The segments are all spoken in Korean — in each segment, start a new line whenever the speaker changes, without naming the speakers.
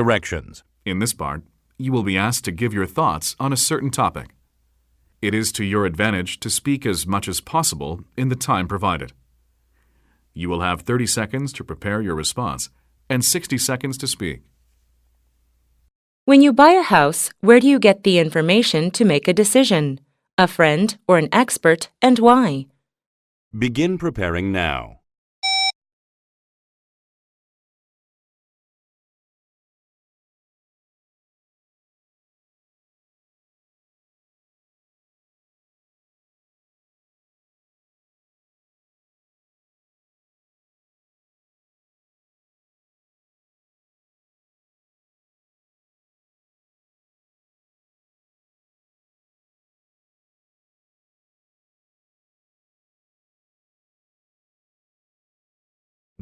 Directions.
In this part, you will be asked to give your thoughts on a certain topic. It is to your advantage to speak as much as possible in the time provided. You will have 30 seconds to prepare your response and 60 seconds to speak.
When you buy a house, where do you get the information to make a decision? A friend or an expert, and why?
Begin preparing now.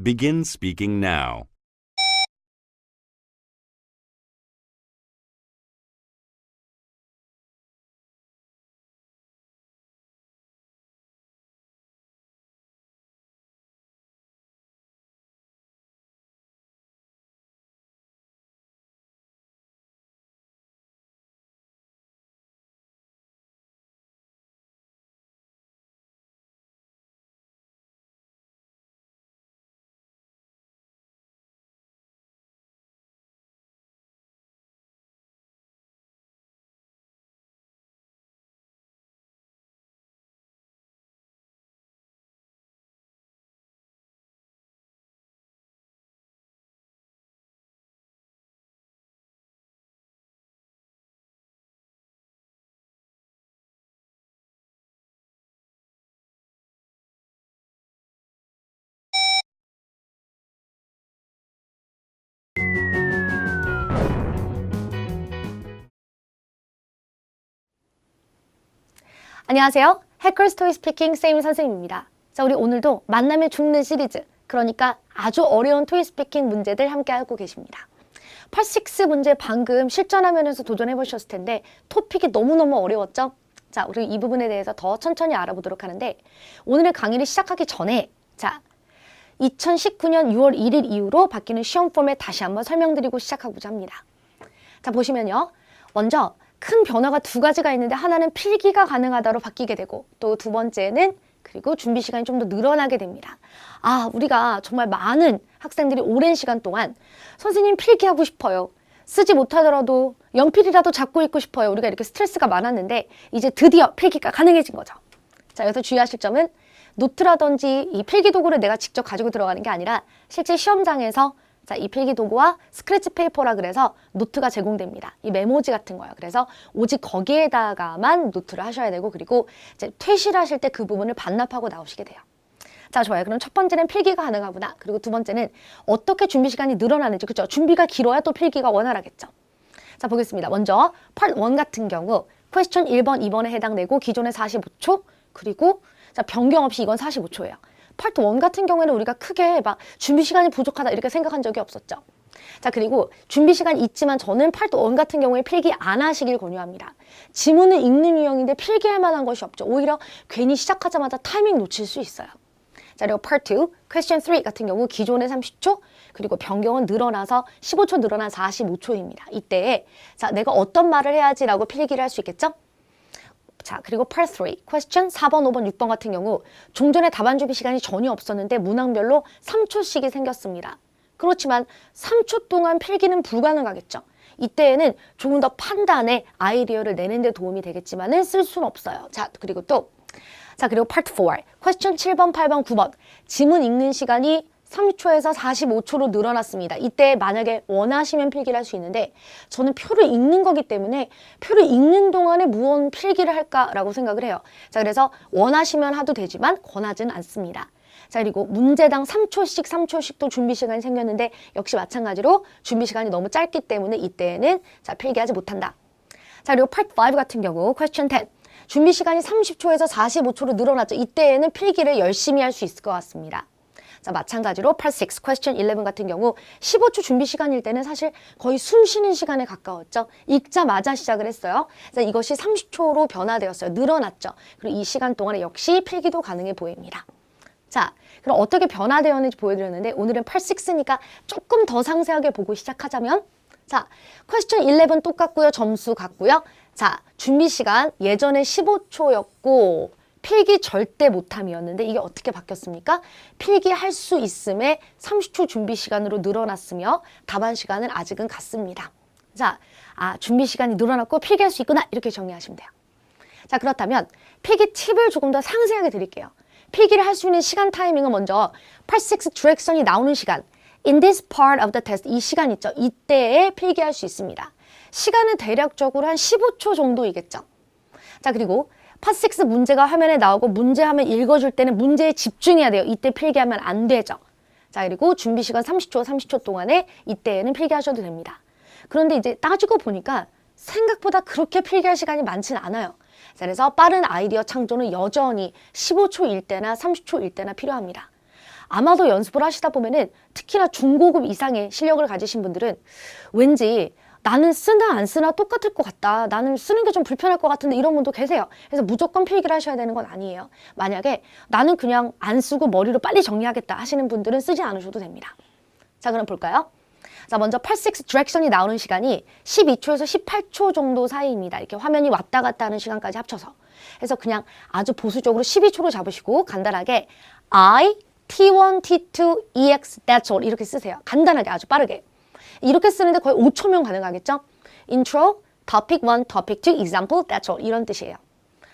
Begin speaking now.
안녕하세요. 해커스 토익 스피킹 쌤 선생님입니다. 자, 우리 오늘도 만나면 죽는 시리즈, 그러니까 아주 어려운 토익 스피킹 문제들 함께 하고 계십니다. Part 6 문제 방금 실전화면에서 도전해 보셨을 텐데 토픽이 너무너무 어려웠죠? 자, 우리 이 부분에 대해서 더 천천히 알아보도록 하는데 오늘의 강의를 시작하기 전에 자, 2019년 6월 1일 이후로 바뀌는 시험 포맷 다시 한번 설명드리고 시작하고자 합니다. 자, 보시면요. 먼저 큰 변화가 두 가지가 있는데 하나는 필기가 가능하다로 바뀌게 되고 또 두 번째는 그리고 준비 시간이 좀 더 늘어나게 됩니다. 아, 우리가 정말 많은 학생들이 오랜 시간 동안 선생님 필기하고 싶어요. 쓰지 못하더라도 연필이라도 잡고 있고 싶어요. 우리가 이렇게 스트레스가 많았는데 이제 드디어 필기가 가능해진 거죠. 자, 여기서 주의하실 점은 노트라든지 이 필기 도구를 내가 직접 가지고 들어가는 게 아니라 실제 시험장에서 자, 이 필기 도구와 스크래치 페이퍼라 그래서 노트가 제공됩니다. 이 메모지 같은 거예요. 그래서 오직 거기에다가만 노트를 하셔야 되고 그리고 이제 퇴실하실 때 그 부분을 반납하고 나오시게 돼요. 자, 좋아요. 그럼 첫 번째는 필기가 가능하구나. 그리고 두 번째는 어떻게 준비 시간이 늘어나는지. 그렇죠? 준비가 길어야 또 필기가 원활하겠죠. 자, 보겠습니다. 먼저 Part 1 같은 경우 퀘스천 1번, 2번에 해당되고 기존의 45초 그리고 자, 변경 없이 이건 45초예요. 파트 1 같은 경우에는 우리가 크게 막 준비 시간이 부족하다 이렇게 생각한 적이 없었죠. 자, 그리고 준비 시간 있지만 저는 파트 1 같은 경우에 필기 안 하시길 권유합니다. 지문은 읽는 유형인데 필기할 만한 것이 없죠. 오히려 괜히 시작하자마자 타이밍 놓칠 수 있어요. 자, 그리고 파트 2, 퀘스천 3 같은 경우 기존의 30초 그리고 변경은 늘어나서 15초 늘어난 45초입니다. 이때 자, 내가 어떤 말을 해야지라고 필기를 할 수 있겠죠? 자, 그리고 Part 3, Question 4번, 5번, 6번 같은 경우 종전에 답안 준비 시간이 전혀 없었는데 문항별로 3초씩이 생겼습니다. 그렇지만 3초 동안 필기는 불가능하겠죠. 이때에는 조금 더 판단에 아이디어를 내는 데 도움이 되겠지만은 쓸 수는 없어요. 자, 그리고 또 자, 그리고 Part 4, Question 7번, 8번, 9번 지문 읽는 시간이 30초에서 45초로 늘어났습니다. 이때 만약에 원하시면 필기를 할 수 있는데 저는 표를 읽는 거기 때문에 표를 읽는 동안에 무언 필기를 할까라고 생각을 해요. 자, 그래서 원하시면 하도 되지만 권하지는 않습니다. 자, 그리고 문제당 3초씩 또 준비 시간이 생겼는데 역시 마찬가지로 준비 시간이 너무 짧기 때문에 이때에는 자, 필기하지 못한다. 자, 그리고 Part 5 같은 경우 Question 10 준비 시간이 30초에서 45초로 늘어났죠. 이때에는 필기를 열심히 할 수 있을 것 같습니다. 자, 마찬가지로 Part 6, Question 11 같은 경우 15초 준비 시간일 때는 사실 거의 숨 쉬는 시간에 가까웠죠. 읽자마자 시작을 했어요. 자, 이것이 30초로 변화되었어요. 늘어났죠. 그리고 이 시간 동안에 역시 필기도 가능해 보입니다. 자, 그럼 어떻게 변화되었는지 보여드렸는데 오늘은 Part 6니까 조금 더 상세하게 보고 시작하자면 자, question 11 똑같고요. 점수 같고요. 자, 준비 시간 예전에 15초였고 필기 절대 못함이었는데 이게 어떻게 바뀌었습니까? 필기할 수 있음에 30초 준비 시간으로 늘어났으며 답안 시간은 아직은 같습니다. 자, 준비 시간이 늘어났고 필기할 수 있구나 이렇게 정리하시면 돼요. 자, 그렇다면 필기 팁을 조금 더 상세하게 드릴게요. 필기를 할 수 있는 시간 타이밍은 먼저 Part 6 디렉션이 나오는 시간 In this part of the test 이 시간 있죠. 이때에 필기할 수 있습니다. 시간은 대략적으로 한 15초 정도이겠죠. 자, 그리고 Part 6 문제가 화면에 나오고 문제화면 읽어줄 때는 문제에 집중해야 돼요. 이때 필기하면 안 되죠. 자, 그리고 준비 시간 30초 동안에 이때에는 필기하셔도 됩니다. 그런데 이제 따지고 보니까 생각보다 그렇게 필기할 시간이 많지는 않아요. 자, 그래서 빠른 아이디어 창조는 여전히 15초일 때나 30초일 때나 필요합니다. 아마도 연습을 하시다 보면은 특히나 중고급 이상의 실력을 가지신 분들은 왠지 나는 쓰나 안 쓰나 똑같을 것 같다. 나는 쓰는 게 좀 불편할 것 같은데 이런 분도 계세요. 그래서 무조건 필기를 하셔야 되는 건 아니에요. 만약에 나는 그냥 안 쓰고 머리로 빨리 정리하겠다 하시는 분들은 쓰지 않으셔도 됩니다. 자, 그럼 볼까요? 자, 먼저 Part 6 디렉션이 나오는 시간이 12초에서 18초 정도 사이입니다. 이렇게 화면이 왔다 갔다 하는 시간까지 합쳐서. 그래서 그냥 아주 보수적으로 12초로 잡으시고 간단하게 I, T1, T2, EX, that's all 이렇게 쓰세요. 간단하게 아주 빠르게. 이렇게 쓰는데 거의 5초면 가능하겠죠? Intro, Topic 1, Topic 2, Example, that's all 이런 뜻이에요.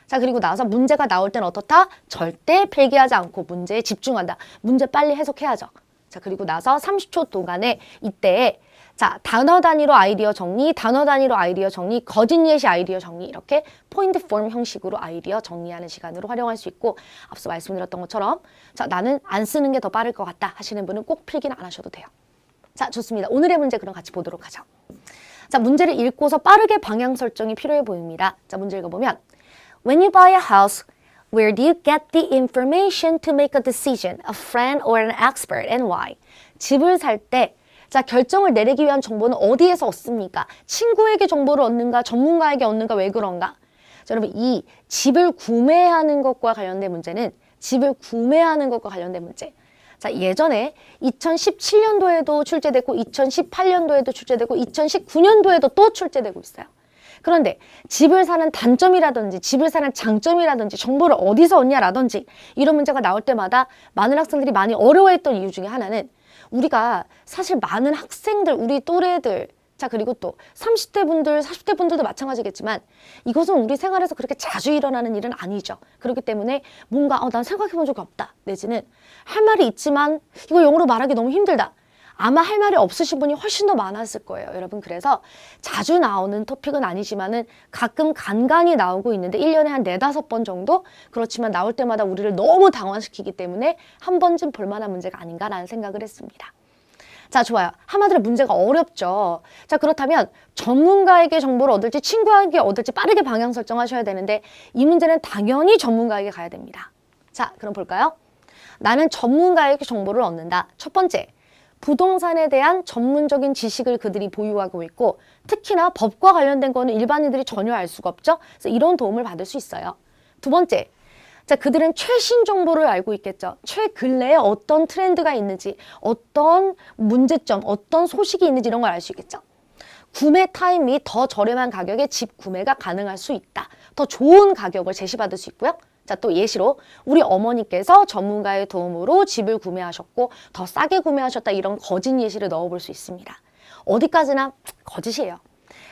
자, 그리고 나서 문제가 나올 때는 어떻다? 절대 필기하지 않고 문제에 집중한다. 문제 빨리 해석해야죠. 자, 그리고 나서 30초 동안에 이때에 자, 단어 단위로 아이디어 정리, 단어 단위로 아이디어 정리, 거짓 예시 아이디어 정리 이렇게 포인트 폼 형식으로 아이디어 정리하는 시간으로 활용할 수 있고 앞서 말씀드렸던 것처럼 자, 나는 안 쓰는 게 더 빠를 것 같다 하시는 분은 꼭 필기는 안 하셔도 돼요. 자, 좋습니다. 오늘의 문제 그럼 같이 보도록 하죠. 자, 문제를 읽고서 빠르게 방향 설정이 필요해 보입니다. 자, 문제 읽어보면 When you buy a house, where do you get the information to make a decision? A friend or an expert and why? 집을 살 때 자, 결정을 내리기 위한 정보는 어디에서 얻습니까? 친구에게 정보를 얻는가? 전문가에게 얻는가? 왜 그런가? 자, 여러분 이 집을 구매하는 것과 관련된 문제는 집을 구매하는 것과 관련된 문제. 자, 예전에 2017년도에도 출제됐고 2018년도에도 출제되고 2019년도에도 또 출제되고 있어요. 그런데 집을 사는 단점이라든지 집을 사는 장점이라든지 정보를 어디서 얻냐라든지 이런 문제가 나올 때마다 많은 학생들이 많이 어려워했던 이유 중에 하나는 우리가 사실 많은 학생들, 우리 또래들 자, 그리고 또 30대 분들, 40대 분들도 마찬가지겠지만 이것은 우리 생활에서 그렇게 자주 일어나는 일은 아니죠. 그렇기 때문에 뭔가 난 생각해 본 적이 없다. 내지는 할 말이 있지만 이거 영어로 말하기 너무 힘들다. 아마 할 말이 없으신 분이 훨씬 더 많았을 거예요. 여러분 그래서 자주 나오는 토픽은 아니지만은 가끔 간간히 나오고 있는데 1년에 한 4-5번 정도 그렇지만 나올 때마다 우리를 너무 당황시키기 때문에 한 번쯤 볼만한 문제가 아닌가라는 생각을 했습니다. 자, 좋아요. 한마디로 문제가 어렵죠. 자, 그렇다면 전문가에게 정보를 얻을지 친구에게 얻을지 빠르게 방향 설정하셔야 되는데 이 문제는 당연히 전문가에게 가야 됩니다. 자, 그럼 볼까요? 나는 전문가에게 정보를 얻는다. 첫 번째, 부동산에 대한 전문적인 지식을 그들이 보유하고 있고 특히나 법과 관련된 거는 일반인들이 전혀 알 수가 없죠. 그래서 이런 도움을 받을 수 있어요. 두 번째, 자, 그들은 최신 정보를 알고 있겠죠. 최근래에 어떤 트렌드가 있는지, 어떤 문제점, 어떤 소식이 있는지 이런 걸 알 수 있겠죠. 구매 타임 및 더 저렴한 가격에 집 구매가 가능할 수 있다. 더 좋은 가격을 제시받을 수 있고요. 자, 또 예시로 우리 어머니께서 전문가의 도움으로 집을 구매하셨고 더 싸게 구매하셨다 이런 거짓 예시를 넣어볼 수 있습니다. 어디까지나 거짓이에요.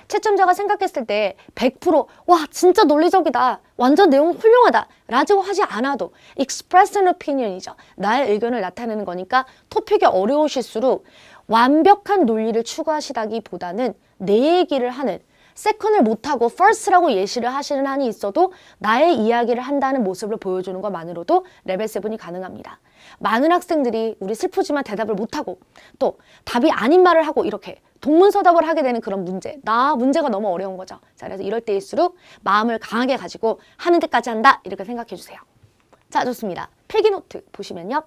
채점자가 생각했을 때 100% 와 진짜 논리적이다. 완전 내용 훌륭하다. 라고 하지 않아도 express an opinion이죠. 나의 의견을 나타내는 거니까 토픽이 어려우실수록 완벽한 논리를 추구하시다기보다는 내 얘기를 하는 세컨을 못하고 first라고 예시를 하시는 한이 있어도 나의 이야기를 한다는 모습을 보여주는 것만으로도 레벨 7이 가능합니다. 많은 학생들이 우리 슬프지만 대답을 못하고 또 답이 아닌 말을 하고 이렇게 동문서답을 하게 되는 그런 문제. 문제가 너무 어려운 거죠. 자, 그래서 이럴 때일수록 마음을 강하게 가지고 하는 데까지 한다. 이렇게 생각해 주세요. 자, 좋습니다. 필기노트 보시면요.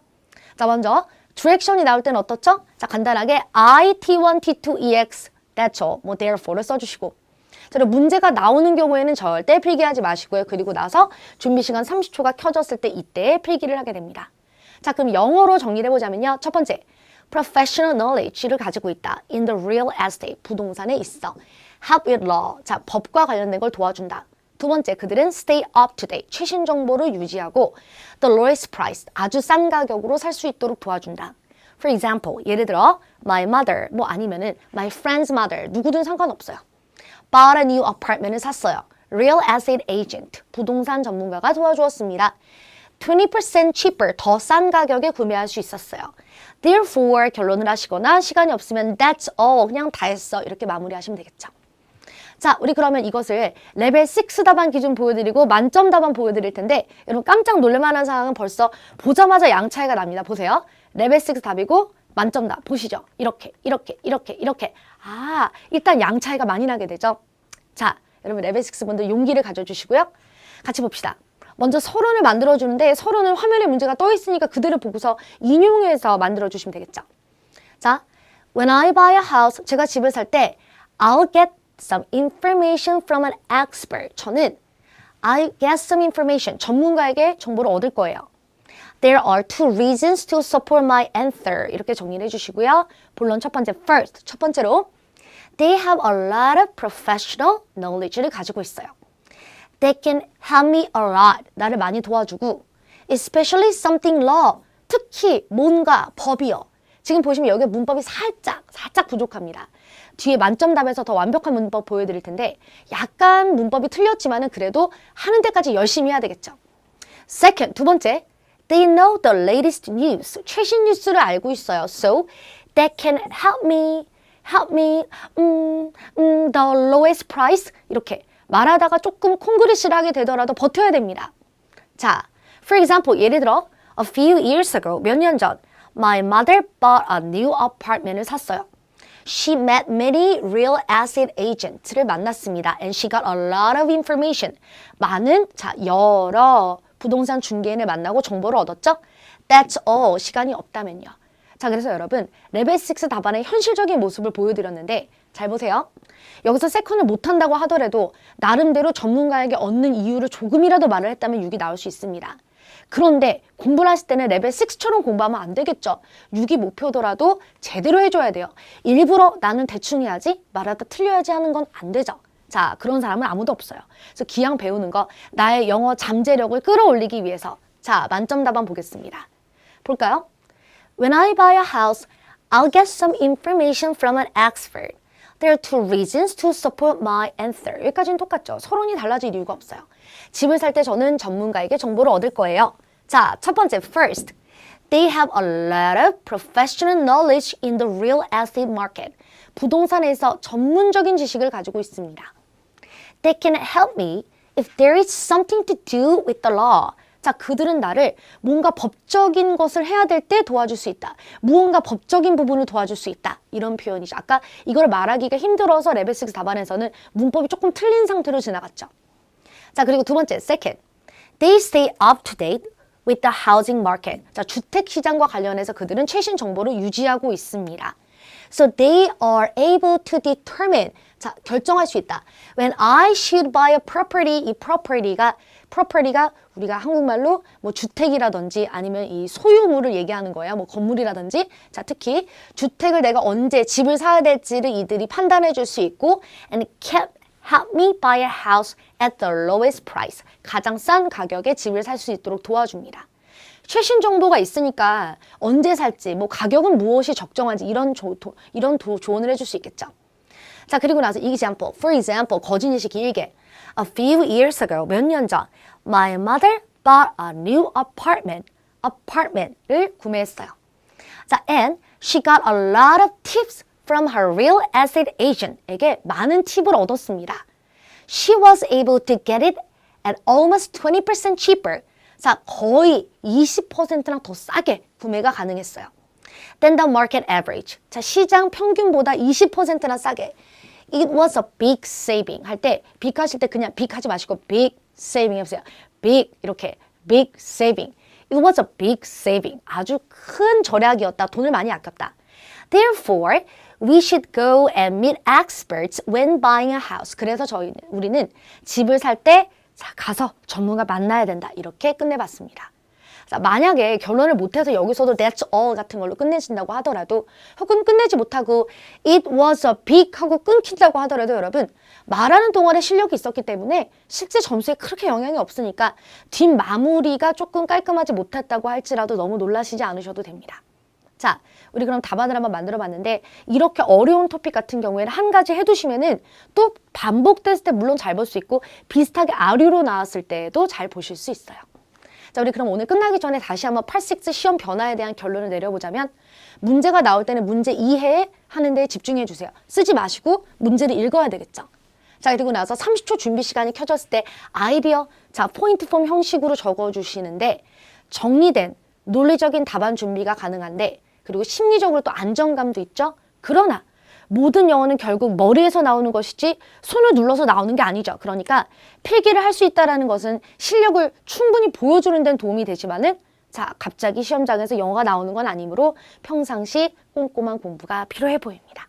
자, 먼저 디렉션이 나올 때는 어떻죠? 자, 간단하게 I, T1, T2, EX, that's all, therefore를 써주시고 자, 문제가 나오는 경우에는 절대 필기하지 마시고요. 그리고 나서 준비 시간 30초가 켜졌을 때 이때 필기를 하게 됩니다. 자, 그럼 영어로 정리를 해보자면요. 첫 번째, professional knowledge를 가지고 있다. in the real estate, 부동산에 있어. help with law, 자, 법과 관련된 걸 도와준다. 두 번째, 그들은 stay up to date, 최신 정보를 유지하고 the lowest price, 아주 싼 가격으로 살 수 있도록 도와준다. For example, 예를 들어 my mother, 뭐 아니면은 my friend's mother, 누구든 상관없어요. bought a new apartment을 샀어요. real estate agent, 부동산 전문가가 도와주었습니다. 20% cheaper, 더 싼 가격에 구매할 수 있었어요. Therefore, 결론을 하시거나 시간이 없으면 that's all, 그냥 다 했어. 이렇게 마무리하시면 되겠죠. 자, 우리 그러면 이것을 레벨 6 답안 기준 보여드리고 만점 답안 보여드릴 텐데 여러분 깜짝 놀랄만한 상황은 벌써 보자마자 양 차이가 납니다. 보세요. 레벨 6 답이고 만점 답 보시죠. 이렇게. 아, 일단 양 차이가 많이 나게 되죠. 자, 여러분 레벨 6 분들 용기를 가져주시고요. 같이 봅시다. 먼저 서론을 만들어주는데 서론은 화면에 문제가 떠 있으니까 그대로 보고서 인용해서 만들어주시면 되겠죠. 자, when I buy a house, 제가 집을 살 때 I'll get some information from an expert. 저는 I get some information. 전문가에게 정보를 얻을 거예요. There are two reasons to support my answer. 이렇게 정리를 해주시고요. 본론 첫 번째, first. 첫 번째로 They have a lot of professional knowledge를 가지고 있어요. They can help me a lot. 나를 많이 도와주고 especially something law. 특히 뭔가 법이요. 지금 보시면 여기 문법이 살짝 부족합니다. 뒤에 만점 답에서 더 완벽한 문법 보여드릴 텐데 약간 문법이 틀렸지만은 그래도 하는 데까지 열심히 해야 되겠죠. Second, 두 번째, they know the latest news. 최신 뉴스를 알고 있어요. So they can help me the lowest price. 이렇게 말하다가 조금 콩그리시를 하게 되더라도 버텨야 됩니다. 자, for example, 예를 들어 a few years ago, 몇 년 전 my mother bought a new apartment을 샀어요. She met many real estate agents를 만났습니다. And she got a lot of information. 많은, 여러 부동산 중개인을 만나고 정보를 얻었죠? That's all. 시간이 없다면요. 자, 그래서 여러분, 레벨 6 답안의 현실적인 모습을 보여드렸는데 잘 보세요. 여기서 세컨을 못한다고 하더라도 나름대로 전문가에게 얻는 이유를 조금이라도 말을 했다면 6이 나올 수 있습니다. 그런데 공부를 하실 때는 레벨 6처럼 공부하면 안 되겠죠. 6이 목표더라도 제대로 해줘야 돼요. 일부러 나는 대충 해야지, 말하다 틀려야지 하는 건 안 되죠. 자, 그런 사람은 아무도 없어요. 그래서 기왕 배우는 거, 나의 영어 잠재력을 끌어올리기 위해서. 자, 만점 답안 보겠습니다. 볼까요? When I buy a house, I'll get some information from an expert. There are two reasons to support my answer. 여기까지는 똑같죠. 서론이 달라질 이유가 없어요. 집을 살 때 저는 전문가에게 정보를 얻을 거예요. 자, 첫 번째, first. They have a lot of professional knowledge in the real estate market. 부동산에서 전문적인 지식을 가지고 있습니다. They can help me if there is something to do with the law. 자, 그들은 나를 뭔가 법적인 것을 해야 될 때 도와줄 수 있다. 무언가 법적인 부분을 도와줄 수 있다. 이런 표현이죠. 아까 이걸 말하기가 힘들어서 레벨 6 답안에서는 문법이 조금 틀린 상태로 지나갔죠. 자, 그리고 두 번째, second. They stay up to date with the housing market. 자, 주택 시장과 관련해서 그들은 최신 정보를 유지하고 있습니다. So they are able to determine. 자, 결정할 수 있다. When I should buy a property, 이 property가 우리가 한국말로 뭐 주택이라든지 아니면 이 소유물을 얘기하는 거예요. 뭐 건물이라든지. 자, 특히 주택을 내가 언제 집을 사야 될지를 이들이 판단해 줄 수 있고 and can help me buy a house at the lowest price. 가장 싼 가격에 집을 살 수 있도록 도와줍니다. 최신 정보가 있으니까 언제 살지, 뭐 가격은 무엇이 적정한지 이런 조언을 해줄 수 있겠죠. 자, 그리고 나서 example, for example, 거짓이시 길게. A few years ago, 몇 년 전, my mother bought a new apartment을 구매했어요. 자, and she got a lot of tips from her real estate agent에게 많은 팁을 얻었습니다. She was able to get it at almost 20% cheaper. 자, 거의 20%나 더 싸게 구매가 가능했어요. Than the market average. 자, 시장 평균보다 20%나 싸게. It was a big saving. 할 때, big 하실 때 그냥 big 하지 마시고 big saving 해보세요. big, 이렇게 big saving. It was a big saving. 아주 큰 절약이었다. 돈을 많이 아꼈다. Therefore, we should go and meet experts when buying a house. 그래서 우리는 집을 살 때 가서 전문가 만나야 된다. 이렇게 끝내봤습니다. 자, 만약에 결론을 못해서 여기서도 that's all 같은 걸로 끝내신다고 하더라도 혹은 끝내지 못하고 it was a big 하고 끊긴다고 하더라도 여러분 말하는 동안에 실력이 있었기 때문에 실제 점수에 그렇게 영향이 없으니까 뒷마무리가 조금 깔끔하지 못했다고 할지라도 너무 놀라시지 않으셔도 됩니다. 자, 우리 그럼 답안을 한번 만들어 봤는데 이렇게 어려운 토픽 같은 경우에는 한 가지 해두시면은 또 반복됐을 때 물론 잘 볼 수 있고 비슷하게 아류로 나왔을 때도 잘 보실 수 있어요. 자, 우리 그럼 오늘 끝나기 전에 다시 한번 8-6 시험 변화에 대한 결론을 내려보자면 문제가 나올 때는 문제 이해에 하는 데 집중해 주세요. 쓰지 마시고 문제를 읽어야 되겠죠. 자, 그리고 나서 30초 준비 시간이 켜졌을 때 아이디어, 자, 포인트 폼 형식으로 적어주시는데 정리된 논리적인 답안 준비가 가능한데 그리고 심리적으로 또 안정감도 있죠. 그러나 모든 영어는 결국 머리에서 나오는 것이지 손을 눌러서 나오는 게 아니죠. 그러니까 필기를 할 수 있다는 것은 실력을 충분히 보여주는 데는 도움이 되지만은 자, 갑자기 시험장에서 영어가 나오는 건 아니므로 평상시 꼼꼼한 공부가 필요해 보입니다.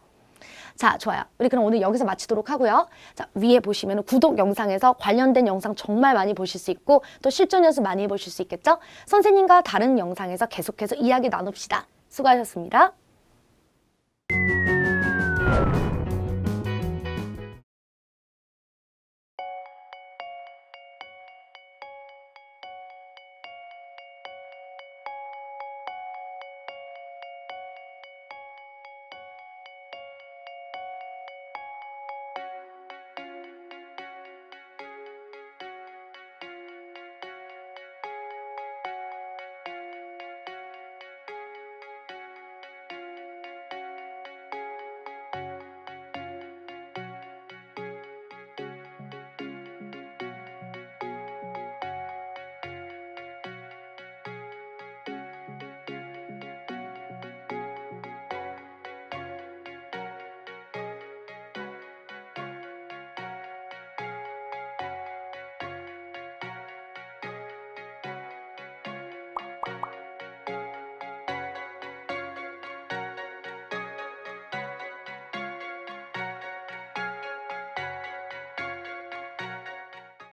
자, 좋아요. 우리 그럼 오늘 여기서 마치도록 하고요. 자, 위에 보시면 구독 영상에서 관련된 영상 정말 많이 보실 수 있고 또 실전 연습 많이 보실 수 있겠죠? 선생님과 다른 영상에서 계속해서 이야기 나눕시다. 수고하셨습니다.